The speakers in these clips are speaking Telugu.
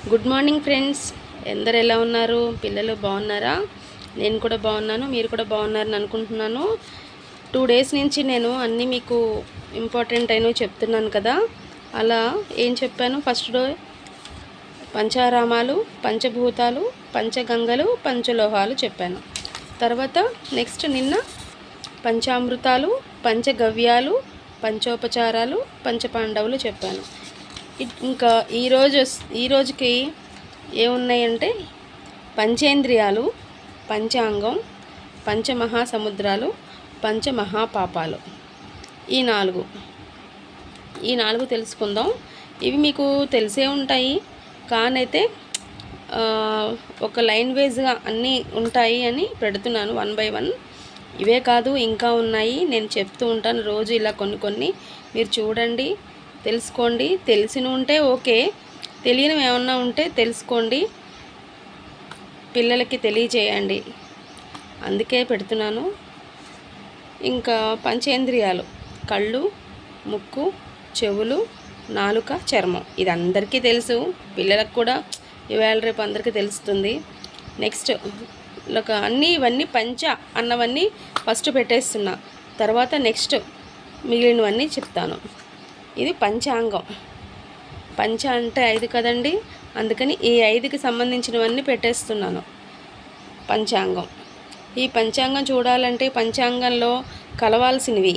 Good morning friends. ఎందరు ఎలా ఉన్నారు? పిల్లలు బాగున్నారా? నేను కూడా బాగున్నాను, మీరు కూడా బాగున్నారని అనుకుంటున్నాను. 2 డేస్ నుంచి నేను అన్నీ మీకు ఇంపార్టెంట్ అయినవి చెప్తున్నాను కదా. అలా ఏం చెప్పాను? ఫస్ట్ డే పంచారామాలు, పంచభూతాలు, పంచగంగలు, పంచలోహాలు చెప్పాను. తర్వాత నెక్స్ట్ నిన్న పంచామృతాలు, పంచగవ్యాలు, పంచోపచారాలు, పంచపాండవులు చెప్పాను. ఇంకా ఈరోజుకి ఏమున్నాయంటే పంచేంద్రియాలు, పంచాంగం, పంచమహాసముద్రాలు, పంచమహాపాపాలు, ఈ నాలుగు తెలుసుకుందాం. ఇవి మీకు తెలిసే ఉంటాయి, కానైతే ఒక లైన్ వైజ్గా అన్నీ ఉంటాయి అని పెడుతున్నాను 1 by 1. ఇవే కాదు ఇంకా ఉన్నాయి, నేను చెప్తూ ఉంటాను రోజు ఇలా కొన్ని మీరు చూడండి, తెలుసుకోండి. తెలిసిన ఉంటే ఓకే, తెలియనివి ఏమన్నా ఉంటే తెలుసుకోండి, పిల్లలకి తెలియజేయండి, అందుకే పెడుతున్నాను. ఇంకా పంచేంద్రియాలు కళ్ళు, ముక్కు, చెవులు, నాలుక, చర్మం. ఇది అందరికీ తెలుసు, పిల్లలకు కూడా ఇవాళ రేపు అందరికీ తెలుస్తుంది. నెక్స్ట్ ఇవన్నీ పంచ అన్నవన్నీ ఫస్ట్ పెట్టేస్తున్నా, తర్వాత నెక్స్ట్ మిగిలినవన్నీ చెప్తాను. ఇది పంచాంగం. పంచ అంటే 5 కదండి, అందుకని ఈ 5కి సంబంధించినవన్నీ పెట్టేస్తున్నాను. పంచాంగం. ఈ పంచాంగం చూడాలంటే పంచాంగంలో కలవాల్సినవి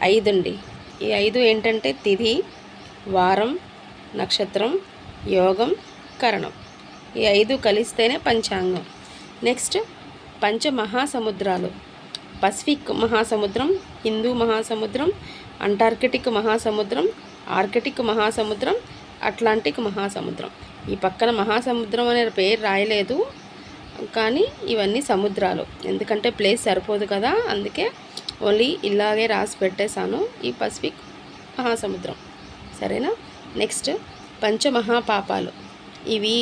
5 అండి. ఈ 5 ఏంటంటే తిథి, వారం, నక్షత్రం, యోగం, కరణం. ఈ 5 కలిస్తేనే పంచాంగం. నెక్స్ట్ పంచమహాసముద్రాలు. పసిఫిక్ మహాసముద్రం, హిందూ మహాసముద్రం, అంటార్కిటిక్ మహాసముద్రం, ఆర్కిటిక్ మహాసముద్రం, అట్లాంటిక్ మహాసముద్రం. ఈ పక్కన మహాసముద్రం అనే పేరు రాయలేదు, కానీ ఇవన్నీ సముద్రాలు, ఎందుకంటే ప్లేస్ సరిపోదు కదా, అందుకే ఓన్లీ ఇలాగే రాసి పెట్టేశాను. ఈ పసిఫిక్ మహాసముద్రం, సరేనా. నెక్స్ట్ పంచమహాపాపాలు. ఇవి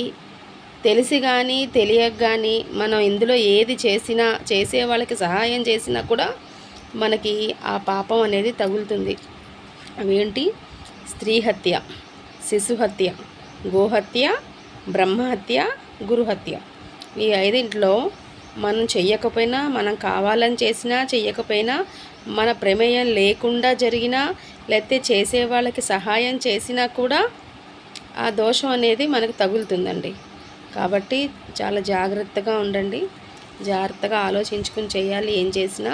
తెలిసి కానీ తెలియక కానీ మనం ఇందులో ఏది చేసినా, చేసే వాళ్ళకి సహాయం చేసినా కూడా మనకి ఆ పాపం అనేది తగులుతుంది. అవేంటి? స్త్రీహత్య, శిశుహత్య, గోహత్య, బ్రహ్మహత్య, గురుహత్య. ఈ 5 మనం చెయ్యకపోయినా, మనం కావాలని చేసినా చెయ్యకపోయినా, మన ప్రమేయం లేకుండా జరిగినా, లేకపోతే చేసే వాళ్ళకి సహాయం చేసినా కూడా ఆ దోషం అనేది మనకు తగులుతుందండి. కాబట్టి చాలా జాగ్రత్తగా ఉండండి, జాగ్రత్తగా ఆలోచించుకుని చేయాలి ఏం చేసినా.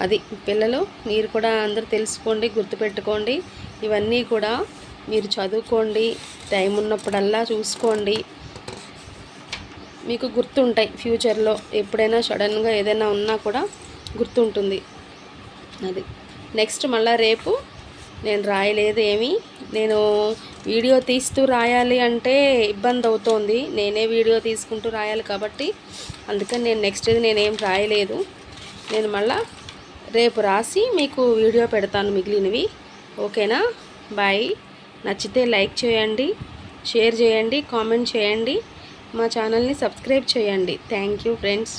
అది పిల్లలు, మీరు కూడా అందరూ తెలుసుకోండి, గుర్తుపెట్టుకోండి. ఇవన్నీ కూడా మీరు చదువుకోండి, టైం ఉన్నప్పుడల్లా చూసుకోండి, మీకు గుర్తుంటాయి. ఫ్యూచర్లో ఎప్పుడైనా సడన్గా ఏదైనా ఉన్నా కూడా గుర్తుంటుంది. అది నెక్స్ట్ మళ్ళీ రేపు నేను రాయలేదు ఏమీ, నేను వీడియో తీస్తూ రాయాలి అంటే ఇబ్బంది అవుతోంది, నేనే వీడియో తీసుకుంటూ రాయాలి కాబట్టి అందుకని నేను నెక్స్ట్ నేనేం రాయలేదు. నేను మళ్ళీ రేపు రాసి మీకు వీడియో పెడతాను మిగిలినవి. ఓకేనా? బాయ్. నచ్చితే లైక్ చేయండి, షేర్ చేయండి, కామెంట్ చేయండి, మా ఛానల్ని సబ్స్క్రైబ్ చేయండి. Thank you friends.